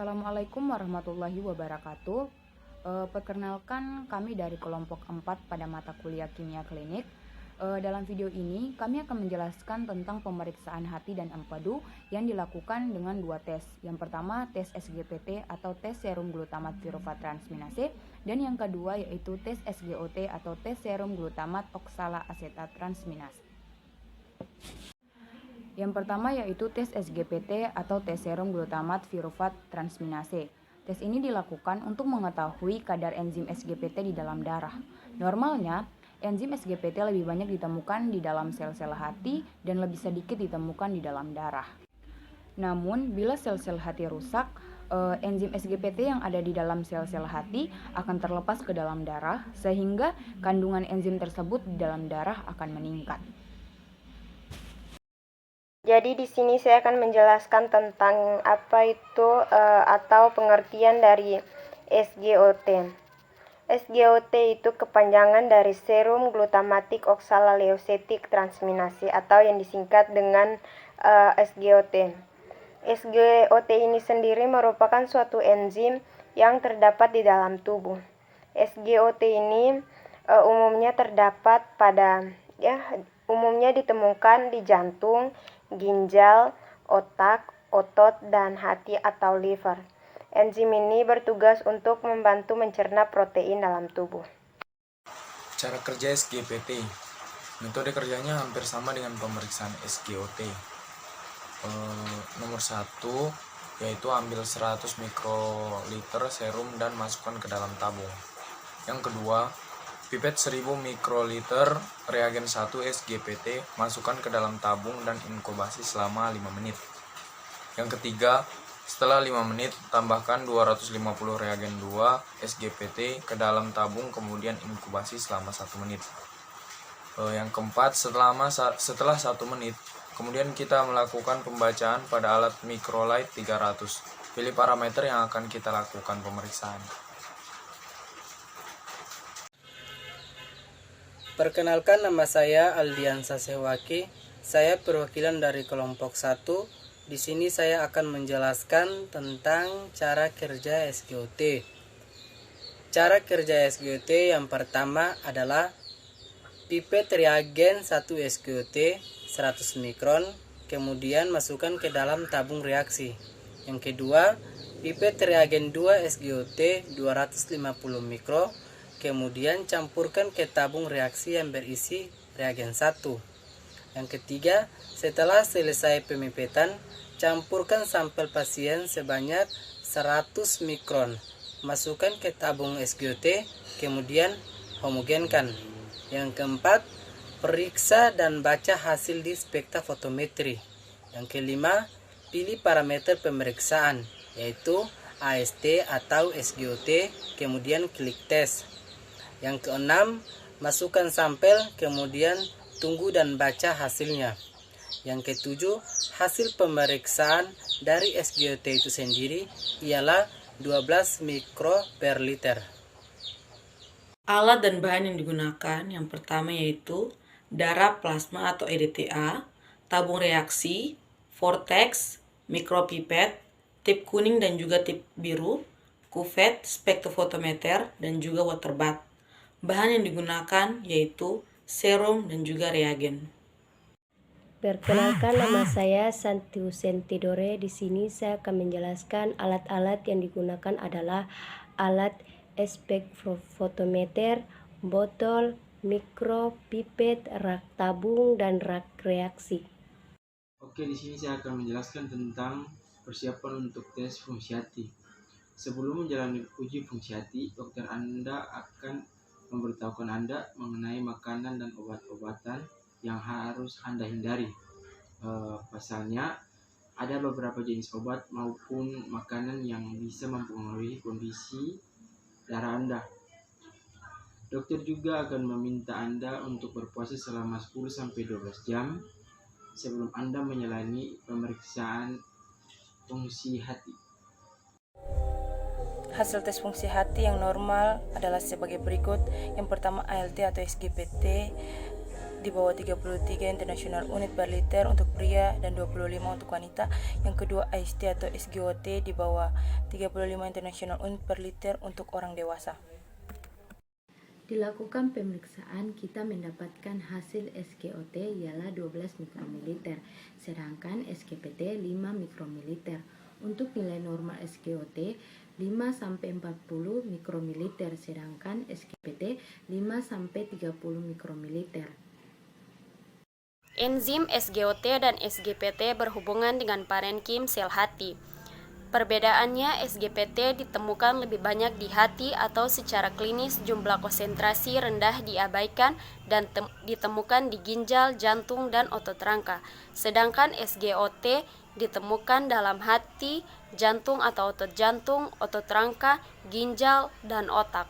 Assalamualaikum warahmatullahi wabarakatuh. Perkenalkan kami dari kelompok 4 pada mata kuliah kimia klinik. Dalam video ini kami akan menjelaskan tentang pemeriksaan hati dan empedu yang dilakukan dengan dua tes. Yang pertama tes SGPT atau tes serum glutamat pirufat transminase, dan yang kedua yaitu tes SGOT atau tes serum glutamat oksalasetat transminase. Yang pertama yaitu tes SGPT atau tes serum glutamat pirufat transminase. Tes ini dilakukan untuk mengetahui kadar enzim SGPT di dalam darah. Normalnya, enzim SGPT lebih banyak ditemukan di dalam sel-sel hati dan lebih sedikit ditemukan di dalam darah. Namun, bila sel-sel hati rusak, enzim SGPT yang ada di dalam sel-sel hati akan terlepas ke dalam darah, sehingga kandungan enzim tersebut di dalam darah akan meningkat. Jadi di sini saya akan menjelaskan tentang apa itu atau pengertian dari SGOT. SGOT itu kepanjangan dari serum glutamatik oksalaleosetik transminase atau yang disingkat dengan SGOT. SGOT ini sendiri merupakan suatu enzim yang terdapat di dalam tubuh. SGOT ini umumnya terdapat umumnya ditemukan di jantung, ginjal, otak, otot, dan hati atau liver. Enzim ini bertugas untuk membantu mencerna protein dalam tubuh. Cara kerja SGPT. Metode kerjanya hampir sama dengan pemeriksaan SGOT. Nomor 1 yaitu ambil 100 mikroliter serum dan masukkan ke dalam tabung. Yang kedua, pipet 1000 mikroliter reagen 1 SGPT masukkan ke dalam tabung dan inkubasi selama 5 menit. Yang ketiga, setelah 5 menit tambahkan 250 reagen 2 SGPT ke dalam tabung kemudian inkubasi selama 1 menit. Yang keempat, setelah 1 menit kemudian kita melakukan pembacaan pada alat microlight 300. Pilih parameter yang akan kita lakukan pemeriksaan. Perkenalkan, nama saya Aldiansa Sewaki. Saya perwakilan dari kelompok 1. Di sini saya akan menjelaskan tentang cara kerja SGOT. Cara kerja SGOT yang pertama adalah pipet reagen 1 SGOT 100 mikron, kemudian masukkan ke dalam tabung reaksi. Yang kedua, pipet reagen 2 SGOT 250 mikro, kemudian campurkan ke tabung reaksi yang berisi reagen 1. Yang ketiga, setelah selesai pemipetan, campurkan sampel pasien sebanyak 100 mikron. Masukkan ke tabung SGOT, kemudian homogenkan. Yang keempat, periksa dan baca hasil di spektrofotometri. Yang kelima, pilih parameter pemeriksaan, yaitu AST atau SGOT, kemudian klik tes. Yang keenam, masukkan sampel, kemudian tunggu dan baca hasilnya. Yang ketujuh, hasil pemeriksaan dari SGOT itu sendiri ialah 12 mikro per liter. Alat dan bahan yang digunakan yang pertama yaitu darah plasma atau EDTA, tabung reaksi, vortex, mikropipet, tip kuning dan juga tip biru, kuvet, spektrofotometer, dan juga waterbath. Bahan yang digunakan yaitu serum dan juga reagen. Perkenalkan, nama saya Santi Husentidore. Di sini saya akan menjelaskan alat-alat yang digunakan adalah alat spektrofotometer, botol, mikropipet, rak tabung, dan rak reaksi. Oke, di sini saya akan menjelaskan tentang persiapan untuk tes fungsi hati. Sebelum menjalani uji fungsi hati, dokter Anda akan memberitahukan Anda mengenai makanan dan obat-obatan yang harus Anda hindari. Pasalnya, ada beberapa jenis obat maupun makanan yang bisa mempengaruhi kondisi darah Anda. Dokter juga akan meminta Anda untuk berpuasa selama 10-12 jam sebelum Anda menjalani pemeriksaan fungsi hati. Hasil tes fungsi hati yang normal adalah sebagai berikut. Yang pertama ALT atau SGPT di bawah 33 internasional unit per liter untuk pria dan 25 untuk wanita. Yang kedua, AST atau SGOT di bawah 35 internasional unit per liter untuk orang dewasa. Dilakukan pemeriksaan, kita mendapatkan hasil SGOT ialah 12 mikromiliter, sedangkan SGPT 5 mikromiliter. Untuk nilai normal SGOT 5-40 mikromiliter, sedangkan SGPT 5-30 mikromiliter. Enzim SGOT dan SGPT berhubungan dengan parenkim sel hati. Perbedaannya, SGPT ditemukan lebih banyak di hati atau secara klinis jumlah konsentrasi rendah diabaikan dan ditemukan di ginjal, jantung, dan otot rangka. Sedangkan SGOT ditemukan dalam hati, jantung atau otot jantung, otot rangka, ginjal, dan otak.